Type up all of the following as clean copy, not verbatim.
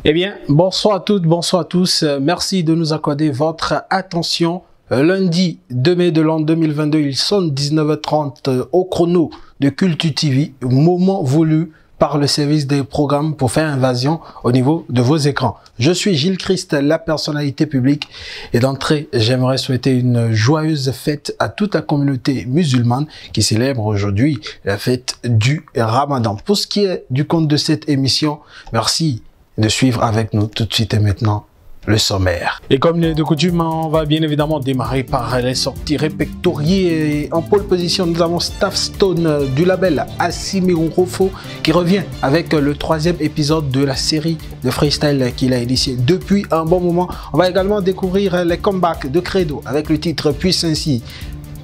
Eh bien, bonsoir à toutes, bonsoir à tous. Merci de nous accorder votre attention. Lundi 2 mai de l'an 2022, il sonne 19h30 au chrono de Culture TV, moment voulu par le service des programmes pour faire invasion au niveau de vos écrans. Je suis Gilles Christ, la personnalité publique, et d'entrée, j'aimerais souhaiter une joyeuse fête à toute la communauté musulmane qui célèbre aujourd'hui la fête du Ramadan. Pour ce qui est du compte de cette émission, merci de suivre avec nous tout de suite et maintenant le sommaire. Et comme de coutume, on va bien évidemment démarrer par les sorties répertoriées. Et en pole position, nous avons Staff Stone du label Asimiru Rofo qui revient avec le 3e épisode de la série de freestyle qu'il a initié depuis un bon moment. On va également découvrir les comebacks de Credo avec le titre Puissance,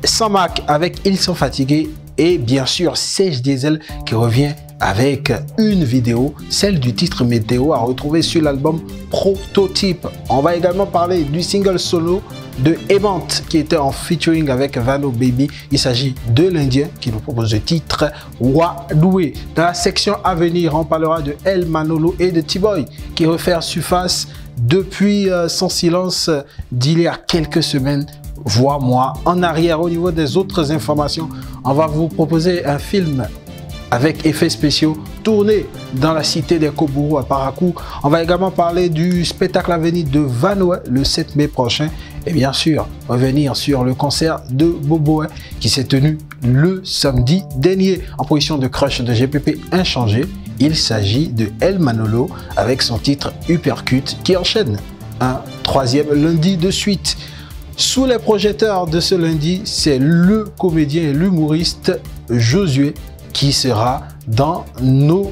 Samak avec Ils sont fatigués et bien sûr Sage Diesel qui revient avec une vidéo, celle du titre Météo à retrouver sur l'album Prototype. On va également parler du single solo de Event qui était en featuring avec Vano Baby. Il s'agit de l'Indien qui nous propose le titre Wadoué. Dans la section à venir, on parlera de El Manolo et de T-Boy qui refait surface depuis son silence d'il y a quelques semaines, voire mois en arrière. Au niveau des autres informations, on va vous proposer un film avec effets spéciaux tourné dans la cité des Kobourou à Parakou. On va également parler du spectacle à venir de Vanoé le 7 mai prochain. Et bien sûr, revenir sur le concert de Boboé qui s'est tenu le samedi dernier. En position de crush de GPP inchangé, il s'agit de El Manolo avec son titre Uppercut qui enchaîne un 3e lundi de suite. Sous les projecteurs de ce lundi, c'est le comédien et l'humoriste Josué qui sera dans nos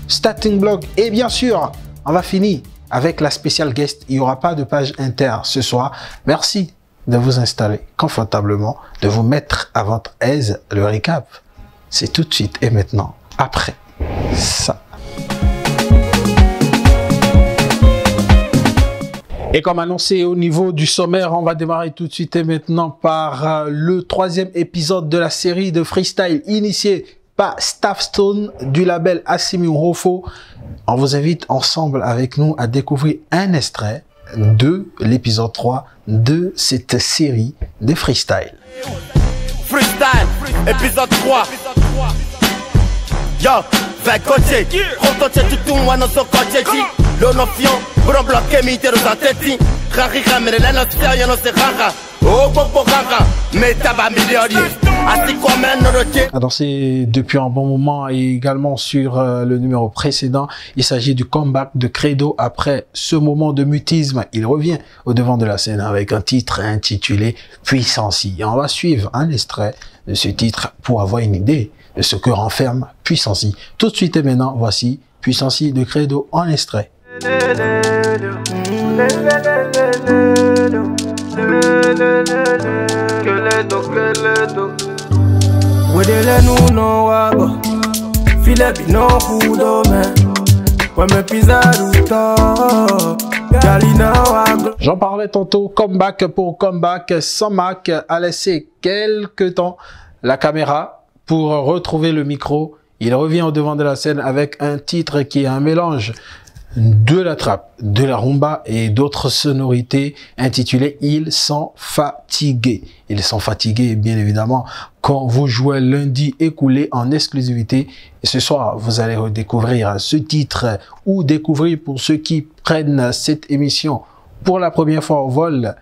starting blocks. Et bien sûr, on va finir avec la spéciale guest. Il n'y aura pas de page inter ce soir. Merci de vous installer confortablement, de vous mettre à votre aise. Le récap, c'est tout de suite et maintenant, après ça. Et comme annoncé au niveau du sommaire, on va démarrer tout de suite et maintenant par le 3e épisode de la série de freestyle initiée par Staff Stone du label Asimiru Rofo. On vous invite ensemble avec nous à découvrir un extrait de l'épisode 3 de cette série de freestyle. Freestyle, épisode 3. Yo, vai coacher. Contoche tout le monde dans coacher. Le nofion, bron bloqué, mité dans sa tête. Rari ramere, la noce, yo no se rara. Oh, popo rara, mais tabac millionnaire. À danser depuis un bon moment et également sur le numéro précédent, il s'agit du comeback de Credo après ce moment de mutisme. Il revient au devant de la scène avec un titre intitulé Puissance. Et on va suivre un extrait de ce titre pour avoir une idée de ce que renferme Puissance. Tout de suite et maintenant, voici Puissance de Credo en extrait. J'en parlais tantôt, comeback pour comeback. Samak a laissé quelques temps la caméra pour retrouver le micro. Il revient au devant de la scène avec un titre qui est un mélange de la trappe, de la rumba et d'autres sonorités intitulées Ils sont fatigués. Ils sont fatigués, bien évidemment, quand vous jouez lundi écoulé en exclusivité. Et ce soir, vous allez redécouvrir ce titre ou découvrir pour ceux qui prennent cette émission pour la première fois au vol.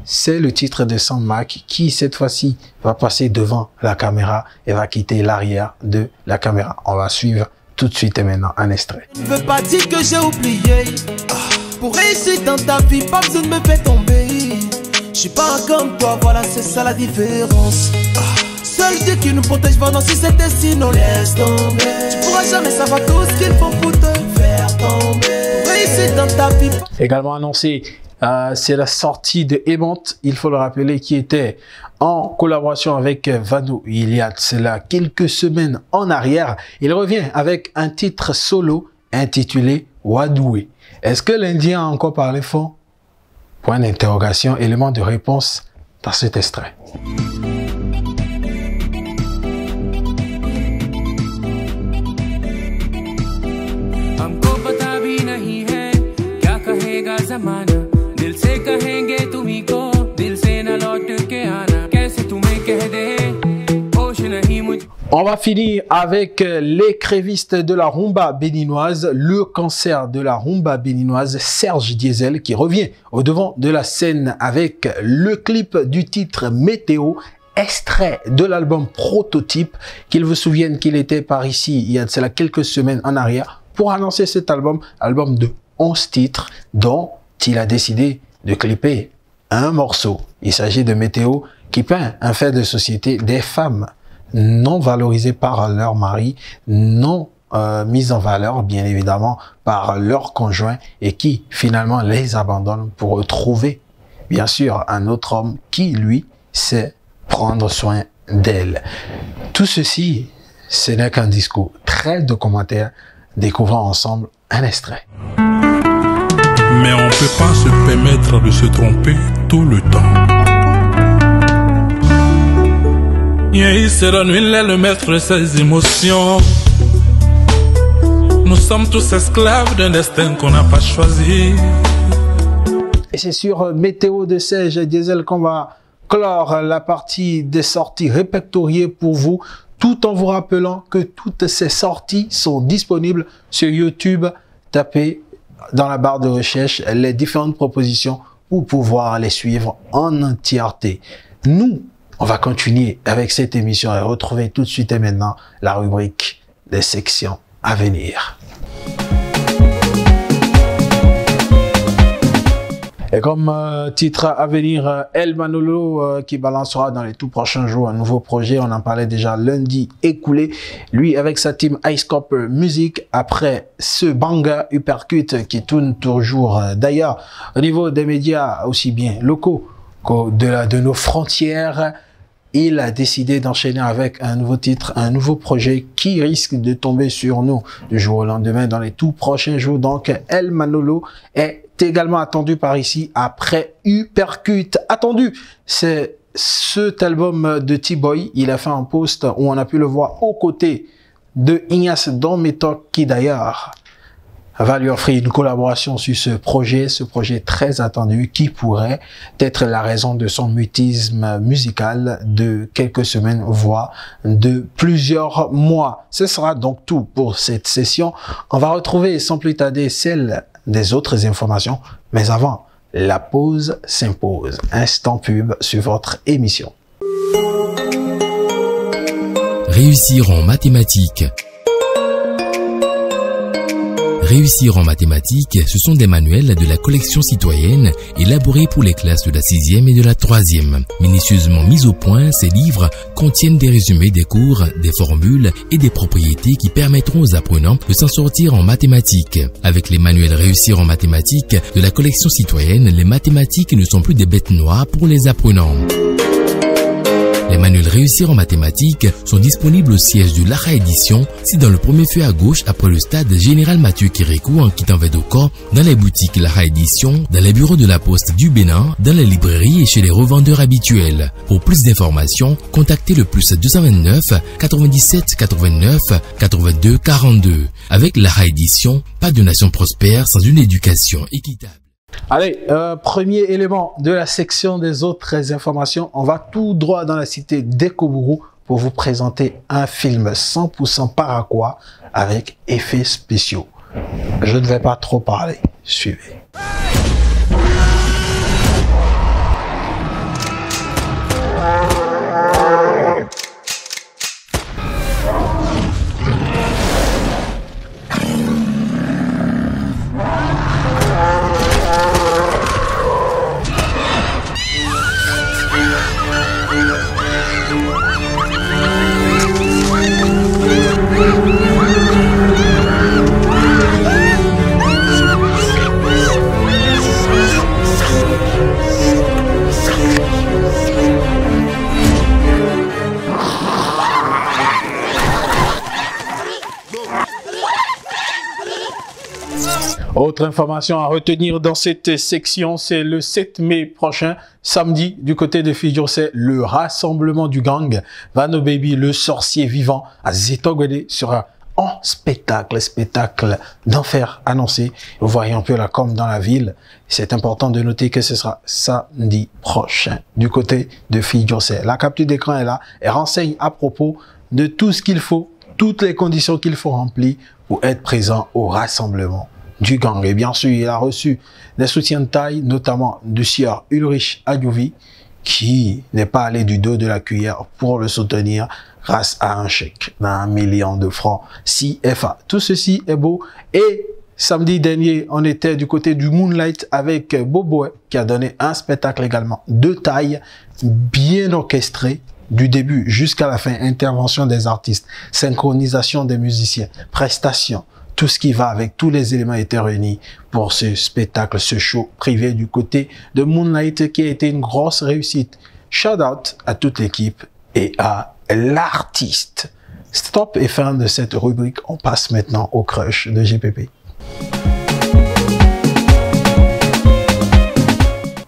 C'est le titre de Samak qui, cette fois-ci, va passer devant la caméra et va quitter l'arrière de la caméra. On va suivre tout de suite et maintenant un extrait. Je veux pas dire que j'ai oublié. Pour réussir dans ta vie, pas besoin de me faire tomber. Je suis pas comme toi, voilà, c'est ça la différence. Seul Dieu qui nous protège, pendant si c'était sinon laisse tomber. Tu pourras jamais savoir tout ce qu'il faut pour te faire tomber. Pour réussir dans ta vie. Également annoncé, c'est la sortie de Event, il faut le rappeler, qui était en collaboration avec Vano il y a cela quelques semaines en arrière. Il revient avec un titre solo intitulé Wadoué. Est-ce que l'Indien a encore parlé fort? Point d'interrogation, élément de réponse dans cet extrait. On va finir avec les crévistes de la rumba béninoise, le cancer de la rumba béninoise, Serge Diesel, qui revient au devant de la scène avec le clip du titre Météo, extrait de l'album Prototype, qu'il vous souvienne qu'il était par ici il y a de cela quelques semaines en arrière pour annoncer cet album de 11 titres dont il a décidé de clipper un morceau. Il s'agit de Météo qui peint un fait de société des femmes non valorisées par leur mari, non mises en valeur bien évidemment par leur conjoint et qui finalement les abandonnent pour retrouver bien sûr un autre homme qui lui sait prendre soin d'elle. Tout ceci, ce n'est qu'un discours. Trêve de commentaires, découvrons ensemble un extrait. Mais on ne peut pas se permettre de se tromper tout le temps. Il sera nuit, le maître de ses émotions. Nous sommes tous esclaves d'un destin qu'on n'a pas choisi. Et c'est sur Météo de Serge Diesel qu'on va clore la partie des sorties répertoriées pour vous, tout en vous rappelant que toutes ces sorties sont disponibles sur YouTube. Tapez dans la barre de recherche les différentes propositions pour pouvoir les suivre en entièreté. Nous, on va continuer avec cette émission et retrouver tout de suite et maintenant la rubrique des sections à venir. Et comme titre à venir, El Manolo qui balancera dans les tout prochains jours un nouveau projet. On en parlait déjà lundi écoulé. Lui avec sa team Ice Copper Music. Après ce Banga Uppercut qui tourne toujours d'ailleurs au niveau des médias aussi bien locaux que de nos frontières. Il a décidé d'enchaîner avec un nouveau titre, un nouveau projet qui risque de tomber sur nous du jour au lendemain dans les tout prochains jours. Donc El Manolo est également attendu par ici après Uppercut. Attendu, c'est cet album de T-Boy. Il a fait un post où on a pu le voir aux côtés de Ignace Don Metok qui d'ailleurs va lui offrir une collaboration sur ce projet très attendu qui pourrait être la raison de son mutisme musical de quelques semaines, voire de plusieurs mois. Ce sera donc tout pour cette session. On va retrouver sans plus tarder celle des autres informations, mais avant, la pause s'impose. Instant pub sur votre émission. Réussir en mathématiques. Réussir en mathématiques, ce sont des manuels de la collection citoyenne élaborés pour les classes de la 6e et de la 3e. Minutieusement mis au point, ces livres contiennent des résumés des cours, des formules et des propriétés qui permettront aux apprenants de s'en sortir en mathématiques. Avec les manuels Réussir en mathématiques de la collection citoyenne, les mathématiques ne sont plus des bêtes noires pour les apprenants. Les manuels Réussir en mathématiques sont disponibles au siège de Lara Édition, c'est dans le premier feu à gauche après le stade Général Mathieu Kérékou en quittant Védocor, dans les boutiques Lara Édition, dans les bureaux de la Poste du Bénin, dans les librairies et chez les revendeurs habituels. Pour plus d'informations, contactez le plus 229 97 89 82 42. Avec Lara Édition, pas de nation prospère sans une éducation équitable. Allez, premier élément de la section des autres informations, on va tout droit dans la cité d'Ekobourou pour vous présenter un film 100% paraquois avec effets spéciaux. Je ne vais pas trop parler, suivez. Autre information à retenir dans cette section, c'est le 7 mai prochain, samedi, du côté de Fidjo, c'est le rassemblement du gang Vano Baby, le sorcier vivant, à Zetogwede, sera en spectacle d'enfer annoncé. Vous voyez un peu la com dans la ville. C'est important de noter que ce sera samedi prochain du côté de Fidjosé. La capture d'écran est là et renseigne à propos de tout ce qu'il faut, toutes les conditions qu'il faut remplir pour être présent au rassemblement du gang. Et bien sûr, il a reçu des soutiens de taille, notamment du sieur Ulrich Adjouvi, qui n'est pas allé du dos de la cuillère pour le soutenir grâce à un chèque d'1 million de francs CFA. Tout ceci est beau. Et samedi dernier, on était du côté du Moonlight avec Boboé, qui a donné un spectacle également de taille, bien orchestré, du début jusqu'à la fin. Intervention des artistes, synchronisation des musiciens, prestations, tout ce qui va avec, tous les éléments étaient réunis pour ce spectacle, ce show privé du côté de Moonlight qui a été une grosse réussite. Shout out à toute l'équipe et à l'artiste. Stop et fin de cette rubrique. On passe maintenant au crush de GPP.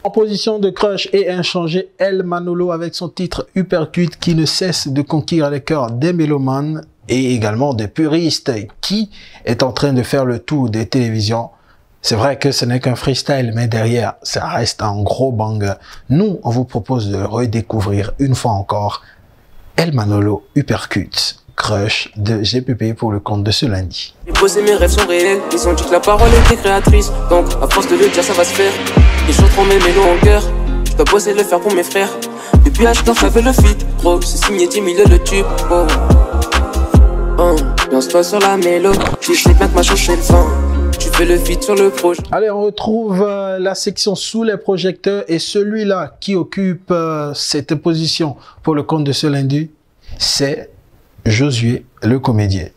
En position de crush et inchangé, El Manolo avec son titre Uppercut qui ne cesse de conquérir les cœurs des mélomanes et également des puristes, qui est en train de faire le tour des télévisions. C'est vrai que ce n'est qu'un freestyle, mais derrière, ça reste un gros banger. Nous, on vous propose de redécouvrir une fois encore El Manolo Uppercut, crush de GPP pour le compte de ce lundi. J'ai posé, mes rêves sont réels, ils ont dit que la parole était créatrice, donc à force de le dire ça va se faire. Ils chanteront mes mélos en cœur, je dois bosser le faire pour mes frères. Depuis H, j'avais le feat, gros, c'est signé 10 000 le tube, oh. Lance-toi sur la mélo, tu sais bien que ma chance c'est le vent. Tu fais le feat sur le projet. Allez, on retrouve la section sous les projecteurs et celui-là qui occupe cette position pour le compte de ce lundi, c'est Josué, le comédien.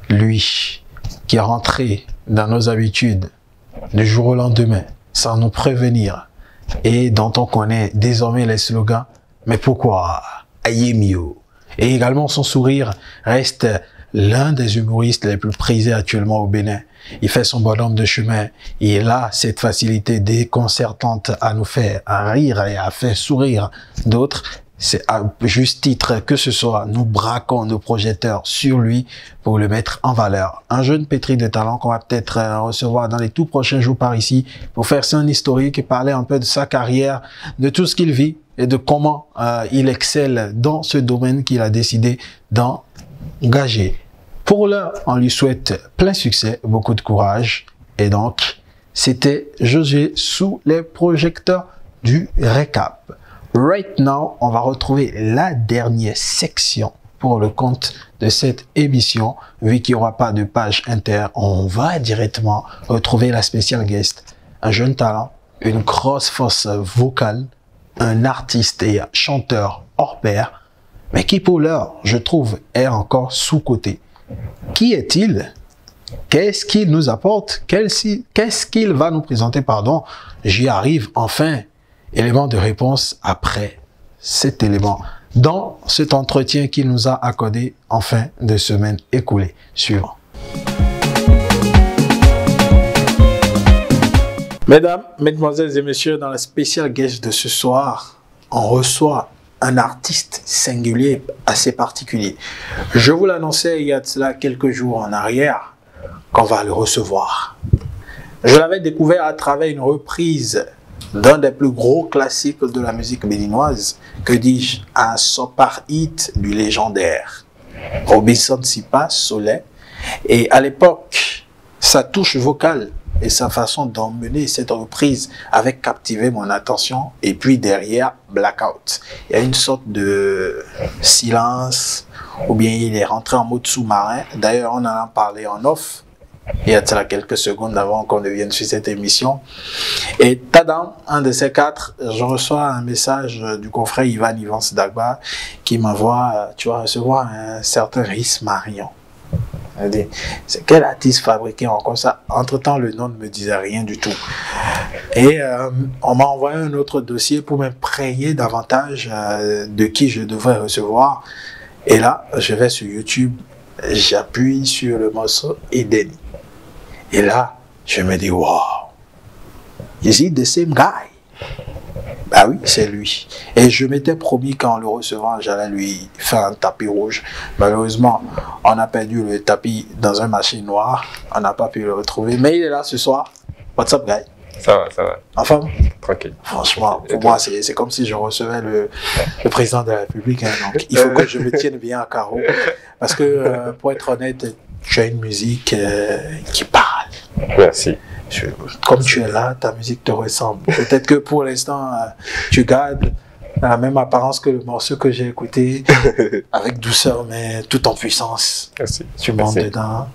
Lui qui est rentré dans nos habitudes du jour au lendemain sans nous prévenir et dont on connaît désormais les slogans « Mais pourquoi ?» Ayemio. Et également son sourire reste l'un des humoristes les plus prisés actuellement au Bénin. Il fait son bonhomme de chemin. Il a cette facilité déconcertante à nous faire rire et à faire sourire d'autres. C'est à juste titre que ce soit, nous braquons nos projecteurs sur lui pour le mettre en valeur. Un jeune pétri de talent qu'on va peut-être recevoir dans les tout prochains jours par ici pour faire son historique et parler un peu de sa carrière, de tout ce qu'il vit et de comment il excelle dans ce domaine qu'il a décidé d'engager. Pour l'heure, on lui souhaite plein succès, beaucoup de courage. Et donc, c'était Josué sous les projecteurs du récap. Right now, on va retrouver la dernière section pour le compte de cette émission. Vu qu'il n'y aura pas de page inter, on va directement retrouver la spéciale guest. Un jeune talent, une grosse force vocale, un artiste et chanteur hors pair, mais qui pour l'heure, je trouve, est encore sous-coté. Qui est-il? Qu'est-ce qu'il nous apporte? Qu'est-ce qu'il va nous présenter? Pardon, j'y arrive enfin. Élément de réponse après cet élément dans cet entretien qu'il nous a accordé en fin de semaine écoulée. Suivant. Mesdames, mesdemoiselles et messieurs, dans la spéciale guest de ce soir, on reçoit un artiste singulier, assez particulier. Je vous l'annonçais il y a de cela quelques jours en arrière qu'on va le recevoir. Je l'avais découvert à travers une reprise d'un des plus gros classiques de la musique béninoise, que dis-je, un super hit du légendaire Robinson Sipa Soleil. Et à l'époque, sa touche vocale et sa façon d'emmener cette reprise avait captivé mon attention. Et puis derrière, Blackout. Il y a une sorte de silence, ou bien il est rentré en mode sous-marin. D'ailleurs, on en a parlé en off, il y a quelques secondes avant qu'on ne vienne sur cette émission. Et tadam, un de ces quatre, je reçois un message du confrère Ivan Dagba qui m'envoie, tu vas recevoir un certain Rhys Marion. C'est quel artiste fabriqué encore ça? Entre-temps, le nom ne me disait rien du tout. Et on m'a envoyé un autre dossier pour m'imprégner davantage de qui je devrais recevoir. Et là, je vais sur YouTube, j'appuie sur le morceau Eden. Et là, je me dis, wow, is it the same guy? Bah oui, c'est lui. Et je m'étais promis qu'en le recevant, j'allais lui faire un tapis rouge. Malheureusement, on a perdu le tapis dans un marché noir. On n'a pas pu le retrouver. Mais il est là ce soir. What's up, guy? Ça va, ça va. Enfin, Tranquille. franchement, pour moi, c'est comme si je recevais le président de la République. Hein. Donc, il faut que je me tienne bien à carreau. Parce que, pour être honnête, tu as une musique qui parle. Merci. Comme tu es là, ta musique te ressemble. Peut-être que pour l'instant, tu gardes la même apparence que le morceau que j'ai écouté, avec douceur, mais tout en puissance. Merci. Tu montes dedans.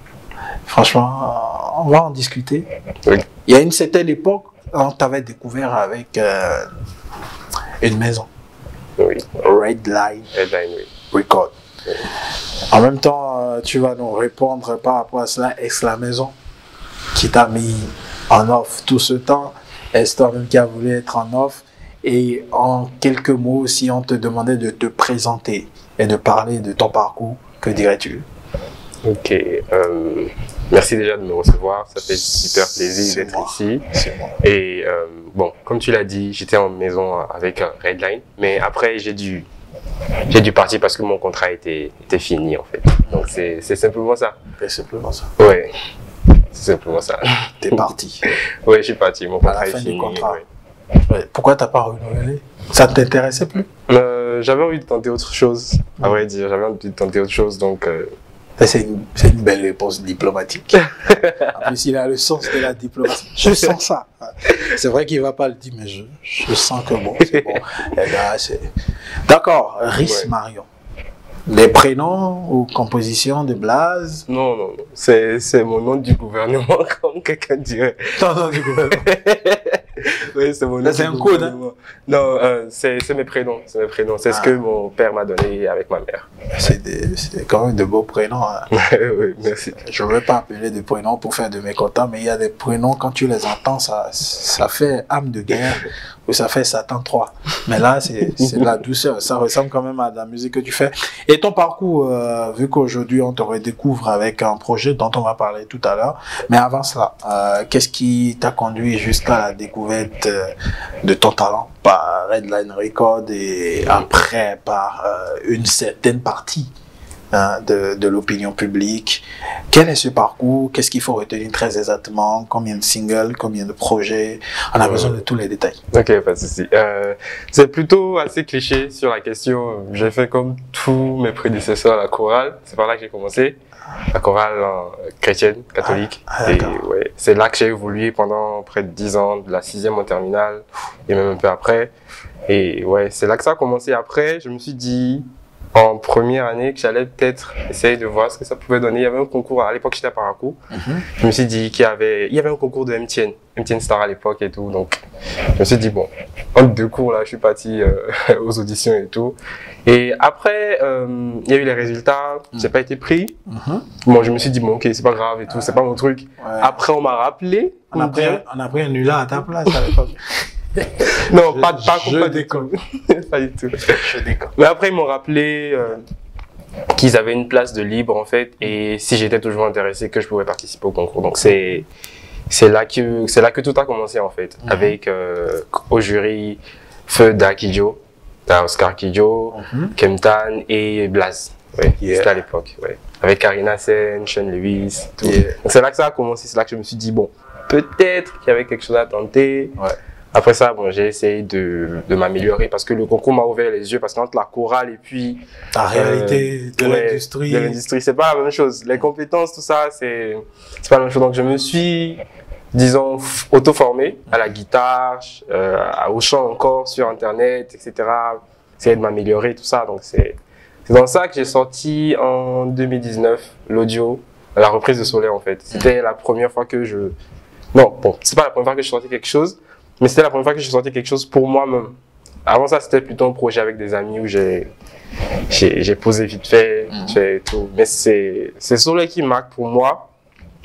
Franchement, on va en discuter. Oui. Il y a une certaine époque, on t'avait découvert avec une maison. Oui. Redline Headline, oui. Record. Oui. En même temps, tu vas nous répondre par rapport à cela. Est-ce la maison qui t'a mis en off tout ce temps? Est-ce toi-même qui as voulu être en off? Et en quelques mots, si on te demandait de te présenter et de parler de ton parcours, que dirais-tu? Ok. Merci déjà de me recevoir. Ça fait super plaisir d'être ici. C'est moi. Et bon, comme tu l'as dit, j'étais en maison avec Redline. Mais après, j'ai dû partir parce que mon contrat était fini en fait. Donc c'est simplement ça. C'est simplement ça. Ouais. C'est simplement ça. T'es parti. Ouais, je suis parti. Mon À contrat la est fin fini. du contrat. Ouais. Ouais. Pourquoi t'as pas renouvelé? Ça ne t'intéressait plus? J'avais envie de tenter autre chose, à vrai dire. J'avais envie de tenter autre chose, donc... C'est une belle réponse diplomatique. En plus, il a le sens de la diplomatie. Je sens ça. C'est vrai qu'il ne va pas le dire, mais je sens que bon, c'est bon. Et là, d'accord, Rhys Marion. Des prénoms ou compositions de blaze? Non, non, non. C'est mon nom du gouvernement, comme quelqu'un dirait. Ton nom du gouvernement? Oui, c'est mon nom. C'est un code, hein? Non, c'est mes prénoms. C'est mes prénoms. C'est ce que mon père m'a donné avec ma mère. C'est quand même de beaux prénoms. Hein. Oui, merci. Je ne veux pas appeler des prénoms pour faire de mécontents, mais il y a des prénoms, quand tu les entends, ça fait âme de guerre ou ça fait Satan 3. Mais là, c'est de la douceur. Ça ressemble quand même à de la musique que tu fais. Et ton parcours, vu qu'aujourd'hui, on te redécouvre avec un projet dont on va parler tout à l'heure. Mais avant cela, qu'est-ce qui t'a conduit jusqu'à la découverte de ton talent par Redline Record et après par une certaine partie de l'opinion publique? Quel est ce parcours? Qu'est-ce qu'il faut retenir très exactement? Combien de singles? Combien de projets? On a besoin de tous les détails. Ok, pas de souci. C'est plutôt assez cliché sur la question. J'ai fait comme tous mes prédécesseurs à la chorale. C'est par là que j'ai commencé. La chorale chrétienne, catholique. Et ouais, c'est là que j'ai évolué pendant près de 10 ans, de la 6e en terminale et même un peu après. Et ouais, c'est là que ça a commencé. Après, je me suis dit, en première année, que j'allais peut-être essayer de voir ce que ça pouvait donner. Il y avait un concours, à l'époque j'étais à Parakou. Je me suis dit qu'il y avait un concours de MTN Star à l'époque et tout. Donc je me suis dit, bon, entre deux cours là, je suis parti aux auditions et tout. Et après, il y a eu les résultats, j'ai pas été pris. Bon, je me suis dit, bon, ok, c'est pas grave et tout, c'est pas mon truc. Ouais. Après, on m'a rappelé. On a pris un nulard à ta place à l'époque. Non, pas je du tout. Pas du tout. Je déconne. Mais après, ils m'ont rappelé qu'ils avaient une place de libre, en fait, et si j'étais toujours intéressé, que je pouvais participer au concours. Donc, c'est là que tout a commencé, en fait, avec, au jury, Feu d'Akidjo, Oscar Kidjo, Kemtan et Blaze. Ouais, c'était à l'époque, ouais. Avec Karina Sen, Sean Lewis, tout. Donc, c'est là que ça a commencé, c'est là que je me suis dit, bon, peut-être qu'il y avait quelque chose à tenter. Ouais. Après ça, bon, j'ai essayé de m'améliorer parce que le concours m'a ouvert les yeux parce qu'entre la chorale et puis la réalité de l'industrie. De l'industrie, c'est pas la même chose. Les compétences, tout ça, c'est pas la même chose. Donc je me suis, disons, auto-formé à la guitare, au chant encore sur Internet, etc. Essayer de m'améliorer, tout ça. Donc c'est dans ça que j'ai sorti en 2019 l'audio, la reprise de Soleil en fait. C'était la première fois que non, bon, c'est pas la première fois que je sortais quelque chose. Mais c'était la première fois que je sortais quelque chose pour moi-même. Avant ça, c'était plutôt un projet avec des amis où j'ai posé vite fait, et tout. Mais c'est Soleil qui marque pour moi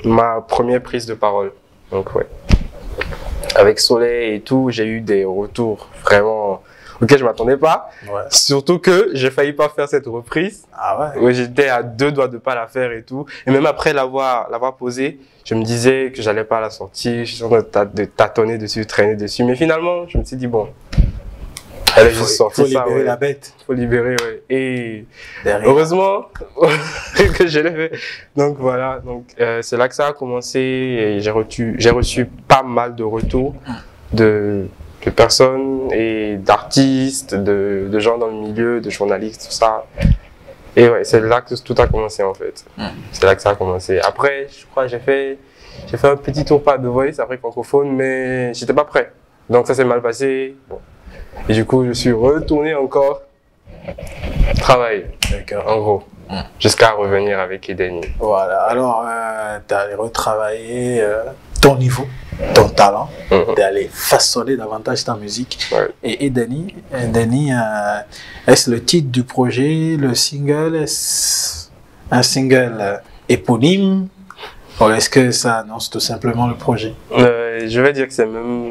ma première prise de parole. Donc ouais. Avec Soleil et tout, j'ai eu des retours vraiment auxquels je m'attendais pas. Ouais. Surtout que j'ai failli pas faire cette reprise. Ah ouais. Où j'étais à 2 doigts de pas la faire et tout. Et même après l'avoir posée, je me disais que j'allais pas la sortir, je suis en train de tâtonner dessus, traîner dessus. Mais finalement, je me suis dit, bon, Elle a juste sorti ça. Il faut libérer la bête. Il faut libérer, ouais. Et derrière. Heureusement que je l'ai fait. Donc voilà, donc c'est là que ça a commencé et j'ai reçu pas mal de retours de personnes et d'artistes, de gens dans le milieu, de journalistes, tout ça. Et ouais, c'est là que tout a commencé en fait. C'est là que ça a commencé. Après, je crois que j'ai fait un petit tour pas de Voice après francophone, mais j'étais pas prêt. Donc ça s'est mal passé. Bon. Et du coup, je suis retourné encore travailler, en gros, jusqu'à revenir avec Edeni. Voilà, alors tu allé retravailler ton niveau, ton talent, d'aller façonner davantage ta musique. Ouais. Et Edeni, est-ce le titre du projet, le single, est-ce un single éponyme ou est-ce que ça annonce tout simplement le projet? Je vais dire que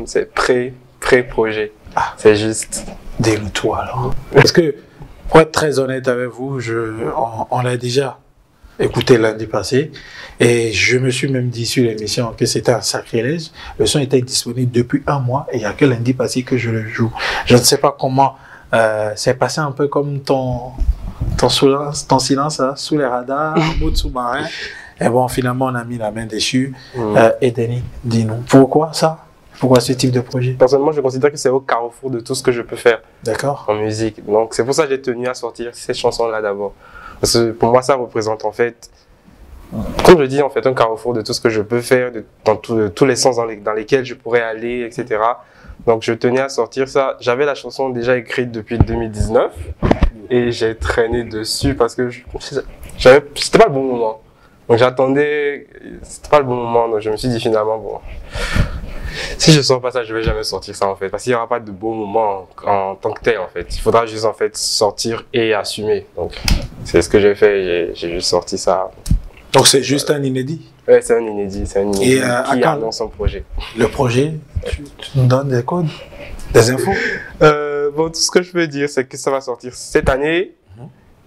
c'est pré-projet. Ah. C'est juste. Dis-le-toi alors. Parce que, pour être très honnête avec vous, on l'a déjà écouté lundi passé et je me suis même dit sur l'émission que c'était un sacrilège. Le son était disponible depuis un mois et il n'y a que lundi passé que je le joue. Je ne sais pas comment c'est passé un peu comme ton silence hein, sous les radars, en mode sous-marin. Et bon, finalement, on a mis la main dessus. Edeni, dis-nous, pourquoi ça? Pourquoi ce type de projet? Personnellement, je considère que c'est au carrefour de tout ce que je peux faire en musique. Donc, c'est pour ça que j'ai tenu à sortir ces chansons-là d'abord. Parce que pour moi, ça représente en fait, comme je dis, en fait, un carrefour de tout ce que je peux faire, dans tous les sens dans lesquels je pourrais aller, etc. Donc, je tenais à sortir ça. J'avais la chanson déjà écrite depuis 2019 et j'ai traîné dessus parce que c'était pas le bon moment. Donc, j'attendais, c'était pas le bon moment. Donc, je me suis dit finalement, bon. Si je sors pas ça, je vais jamais sortir ça en fait, parce qu'il n'y aura pas de beau moment en tant que tel en fait. Il faudra juste en fait sortir et assumer. Donc c'est ce que j'ai fait, j'ai juste sorti ça. Donc c'est juste un inédit? Ouais, c'est un inédit, qui annonce son projet. Le projet, tu nous donnes des codes, des infos? Bon, tout ce que je peux dire, c'est que ça va sortir cette année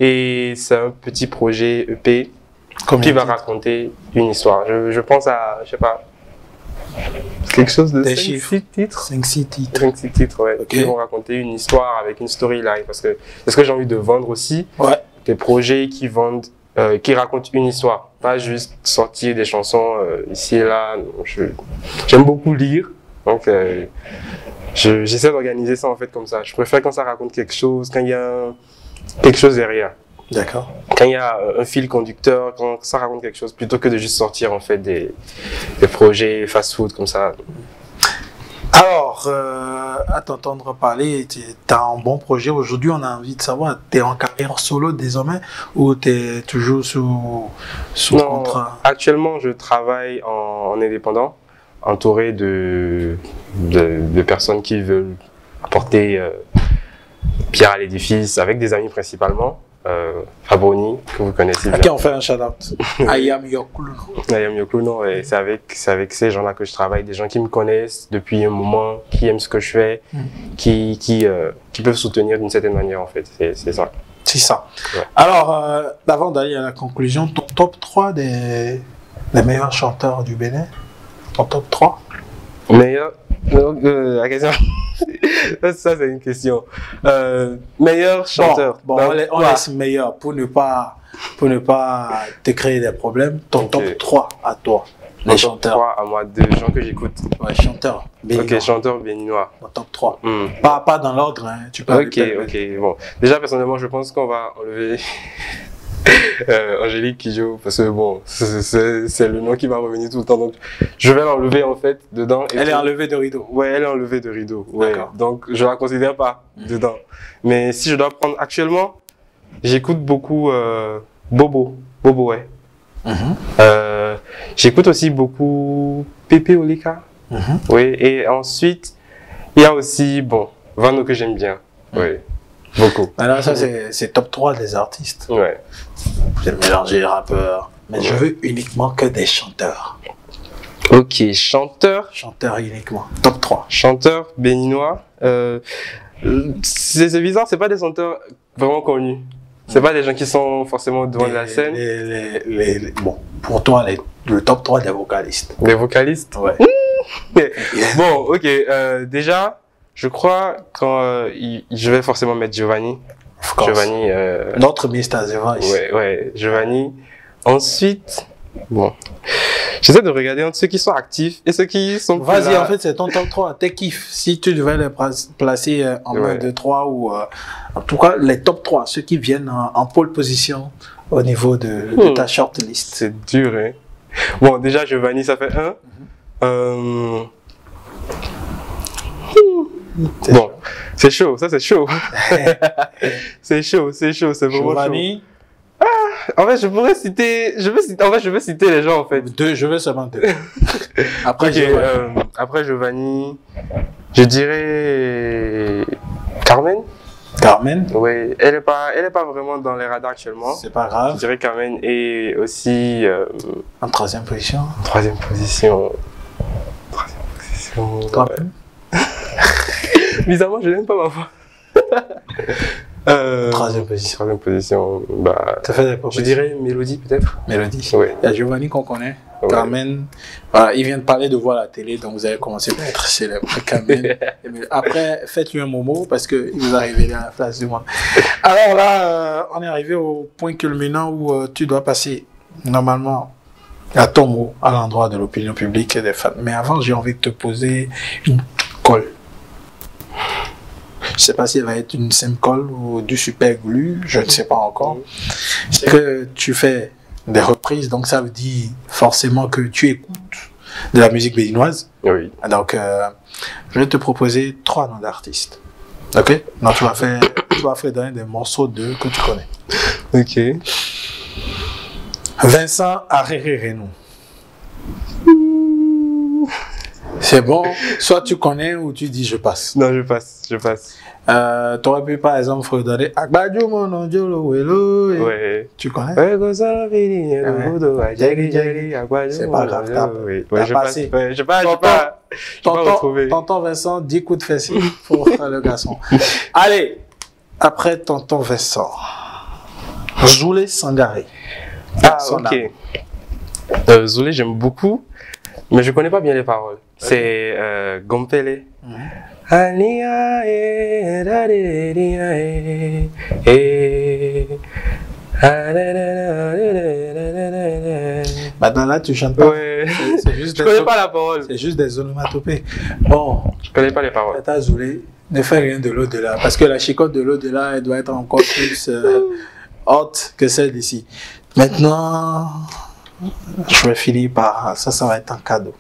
et c'est un petit projet EP qui va raconter une histoire. Je pense à, je sais pas, quelque chose de 5-6 titres. 5-6 titres. 5-6 titres, ouais. Okay. Qui vont raconter une histoire avec une storyline. Parce que c'est ce que j'ai envie de vendre aussi. Ouais. Des projets qui vendent, qui racontent une histoire. Pas juste sortir des chansons ici et là. J'aime beaucoup lire. Donc, j'essaie d'organiser ça en fait comme ça. Je préfère quand ça raconte quelque chose, quand il y a quelque chose derrière. D'accord. Quand il y a un fil conducteur, quand ça raconte quelque chose, plutôt que de juste sortir en fait des projets fast-food comme ça. Alors, à t'entendre parler, tu as un bon projet. Aujourd'hui, on a envie de savoir, tu es en carrière solo désormais ou tu es toujours sous contrat? Actuellement, je travaille en indépendant, entouré de personnes qui veulent apporter pierre à l'édifice, avec des amis principalement. Fabroni, que vous connaissez bien. À qui on fait un shout-out? I am Yokluno. I am Yokluno, et c'est avec ces gens-là que je travaille, des gens qui me connaissent depuis un moment, qui aiment ce que je fais, qui peuvent soutenir d'une certaine manière en fait, c'est ça. C'est ça. Ouais. Alors, avant d'aller à la conclusion, ton top 3 des meilleurs chanteurs du Bénin? Ton top 3? Meilleur, la question... Ça, c'est une question. Meilleur chanteur. Bon, on laisse meilleur pour ne pas te créer des problèmes. Ton top 3 à toi. Les chanteurs. Top 3 à moi, de gens que j'écoute. Ouais, chanteurs béninois. Ok, chanteurs béninois. Mon top 3. Pas dans l'ordre, hein. Tu peux ok. Bon. Déjà, personnellement, je pense qu'on va enlever Angélique Kidjo, parce que bon, c'est le nom qui va revenir tout le temps. Donc, je vais l'enlever en fait dedans. Elle est enlevée de rideau. Ouais, elle est enlevée de rideau. Ouais. Donc, je la considère pas dedans. Mais si je dois prendre actuellement, j'écoute beaucoup Bobo, ouais. J'écoute aussi beaucoup Pépé Oleka. Oui, et ensuite, il y a aussi, bon, Vano que j'aime bien. Oui, beaucoup. Alors ça, c'est top 3 des artistes. Ouais. J'ai mélangé rappeurs, mais je veux uniquement que des chanteurs. Ok, chanteurs. Chanteurs uniquement. Top 3. Chanteurs béninois. C'est bizarre, c'est pas des chanteurs vraiment connus. C'est pas des gens qui sont forcément devant la scène. Bon, pour toi, le top 3 des vocalistes. Des vocalistes? Ouais. Bon, ok. Déjà, Je crois quand je vais forcément mettre Giovanni. Giovanni. Notre Mr. The Voice. Ouais, Giovanni. Ensuite, bon, j'essaie de regarder entre ceux qui sont actifs et ceux qui sont plus Vas-y, là. en fait, c'est ton top 3. Tes kiffs, si tu devais les placer en 1, 2, 3 ou en tout cas les top 3, ceux qui viennent en pole position au niveau de ta shortlist. C'est dur, hein. Bon, déjà, Giovanni, ça fait 1. Bon, c'est chaud, ça c'est chaud. C'est chaud, c'est vraiment Giovanni, chaud. En fait, je veux citer les gens, en fait. 2, je veux seulement 2. Après, Ok, après Giovanni, je dirais Carmen. Carmen, Oui, elle est pas vraiment dans les radars actuellement. c'est pas Je grave. dirais Carmen et aussi En 3e position. troisième position. Carmen. Bizarrement, je n'aime pas ma voix. 3e position. Troisième position, bah, T'as fait des je propositions. dirais Mélodie peut-être. Mélodie. Oui. Il y a Giovanni qu'on connaît. Ouais. Carmen, voilà, il vient de parler de voix à la télé, donc vous avez commencé par être célèbre. Carmen. Après, faites-lui un momo parce qu'il vous a révélé à la place du monde. Alors là, on est arrivé au point culminant où tu dois passer normalement à ton mot à l'endroit de l'opinion publique et des fans. Mais avant, j'ai envie de te poser une colle. Je ne sais pas si elle va être une simple colle ou du super glue, je ne sais pas encore. C'est que tu fais des reprises, donc ça veut dire forcément que tu écoutes de la musique béninoise. Oui. Donc, je vais te proposer 3 noms d'artistes. Ok? Donc, tu vas faire donner des morceaux d'eux que tu connais. Ok. Vincent Arré-Renou. C'est bon, soit tu connais ou tu dis je passe. Non, je passe. Tu aurais pu par exemple redonner Agbadjo mon Diolo Welo. Ouais. Tu connais? C'est pas grave, t'as je passé. passe. Je pas retrouvé. Tonton Vincent, 10 coups de fessier pour le garçon. Allez, après tonton Vincent, Zoulé Sangaré. Ah, ok. Zoulé, j'aime beaucoup, mais je connais pas bien les paroles. C'est Gompele. Maintenant là, tu chantes pas. Ouais. C'est juste Je connais pas la parole. C'est juste des onomatopées. Bon, Je connais pas les paroles. Tata Zoulé, ne fais rien de l'au-delà. Parce que la chicotte de l'au-delà, elle doit être encore plus haute que celle d'ici. Maintenant, je vais finir par... Ça va être un cadeau.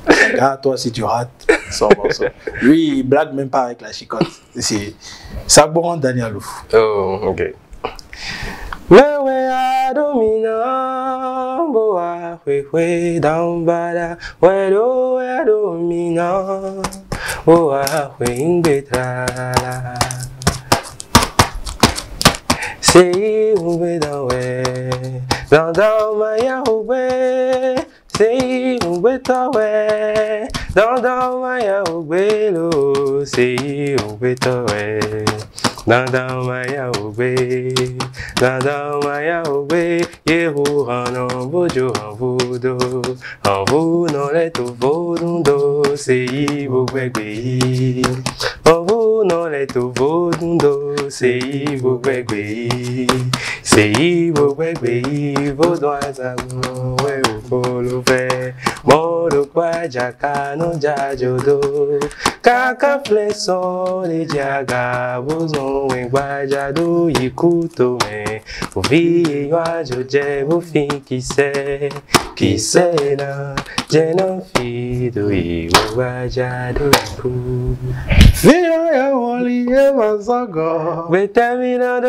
Regarde, toi, si tu rates, son morceau. Lui, il blague même pas avec la chicotte. C'est Sabouran Danielou. Oh, ok. Wewe adomina, boa, wewe dambada, wedo adomina, boa, weingbetrala. Sei ubedawe, dandau maya ube, sei ubetawe, dandau maya ubelo, sei ubetawe. Dandau maya ube, dandau maya ube, yehu hanon bojo hanvudo, hanvu non leto vodundo, sei bogwegwe. Hanvu non leto vodundo, sei bogwegwe. Sei bogwegwe, vodouazamo, we ufolo fe, modo kwa jaka non jajodo, kaka fleson de jaga bozon. Guajado e Kutome, o viajo de bofim que será, de não fido e o guajado e cu. Vira oli e mazago, Determinado,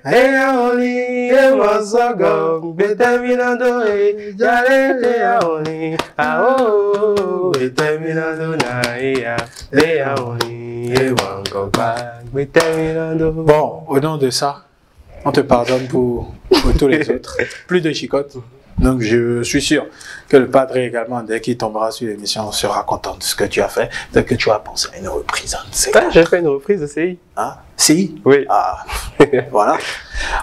é oli e mazago, determinado e jarete a oli, aô, determinado na ia, de a oli e wangoba. Bon, au nom de ça, on te pardonne pour tous les autres. Plus de chicotte. Donc, je suis sûr que le padre également, dès qu'il tombera sur l'émission, sera content de ce que tu as fait. Peut-être que tu as pensé à une reprise. J'ai fait une reprise de CI. Hein? CI? Oui. Ah, voilà.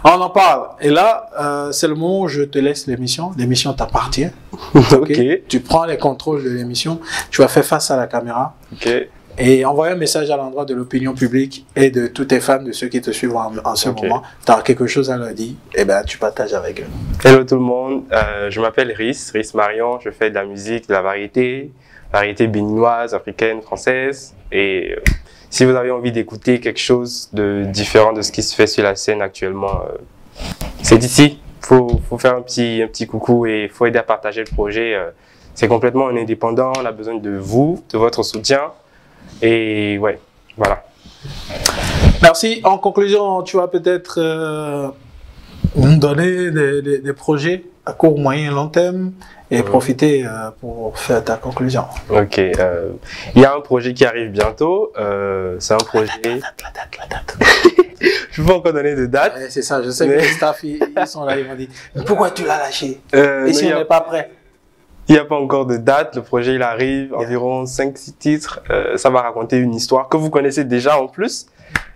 On en parle. Et là, c'est le moment où je te laisse l'émission. L'émission t'appartient. Ok. Tu prends les contrôles de l'émission. Tu vas faire face à la caméra. Ok. Et envoyer un message à l'endroit de l'opinion publique et de tous tes fans, de ceux qui te suivent en ce moment. Tu as quelque chose à leur dire, et ben tu partages avec eux. Hello tout le monde, je m'appelle Rhys Marion, je fais de la musique, de la variété béninoise, africaine, française. Et si vous avez envie d'écouter quelque chose de différent de ce qui se fait sur la scène actuellement, c'est ici. Faut faire un petit coucou et faut aider à partager le projet. C'est complètement indépendant, on a besoin de vous, de votre soutien. Et ouais, voilà. Merci. En conclusion, tu vas peut-être nous donner des projets à court, moyen, long terme et profiter pour faire ta conclusion. Ok. Il y a un projet qui arrive bientôt. C'est un projet... La date. Je ne peux pas encore donner de date. C'est ça, je sais que les staff, ils sont là, ils m'ont dit « Pourquoi tu l'as lâché et si on n'est pas prêt ?» Il n'y a pas encore de date, le projet il arrive, environ 5-6 titres, ça va raconter une histoire que vous connaissez déjà en plus,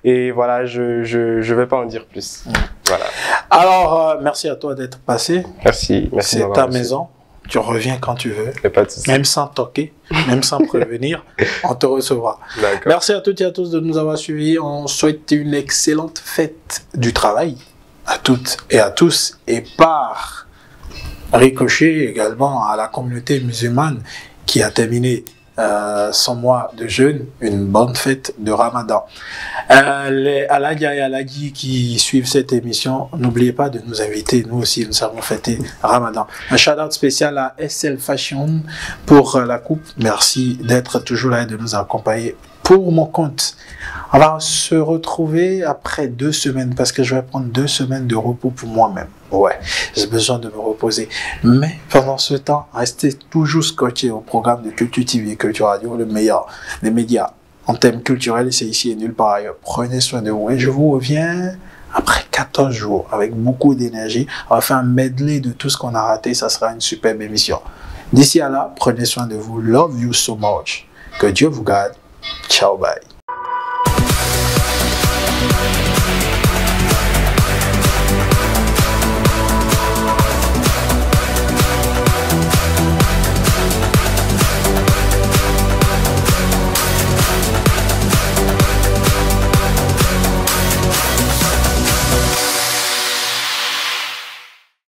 et voilà, je vais pas en dire plus. Voilà. Alors, merci à toi d'être passé. Merci. C'est ta maison, tu reviens quand tu veux, pas de souci. Même sans toquer, même sans prévenir, on te recevra. Merci à toutes et à tous de nous avoir suivis, on souhaite une excellente fête du travail à toutes et à tous, et par ricochet également à la communauté musulmane qui a terminé son mois de jeûne, une bonne fête de Ramadan. Les Aladia et Aladi qui suivent cette émission, n'oubliez pas de nous inviter, nous aussi nous avons fêté Ramadan. Un shout-out spécial à SL Fashion pour la coupe, merci d'être toujours là et de nous accompagner pour mon compte. On va se retrouver après 2 semaines parce que je vais prendre 2 semaines de repos pour moi-même. Ouais, j'ai besoin de me reposer. Mais pendant ce temps, restez toujours scotché au programme de Culture TV et Culture Radio, le meilleur des médias en thème culturel. C'est ici et nulle part ailleurs. Prenez soin de vous et je vous reviens après 14 jours avec beaucoup d'énergie. On va faire un medley de tout ce qu'on a raté. Ça sera une superbe émission. D'ici à là, prenez soin de vous. Love you so much. Que Dieu vous garde. Ciao, bye.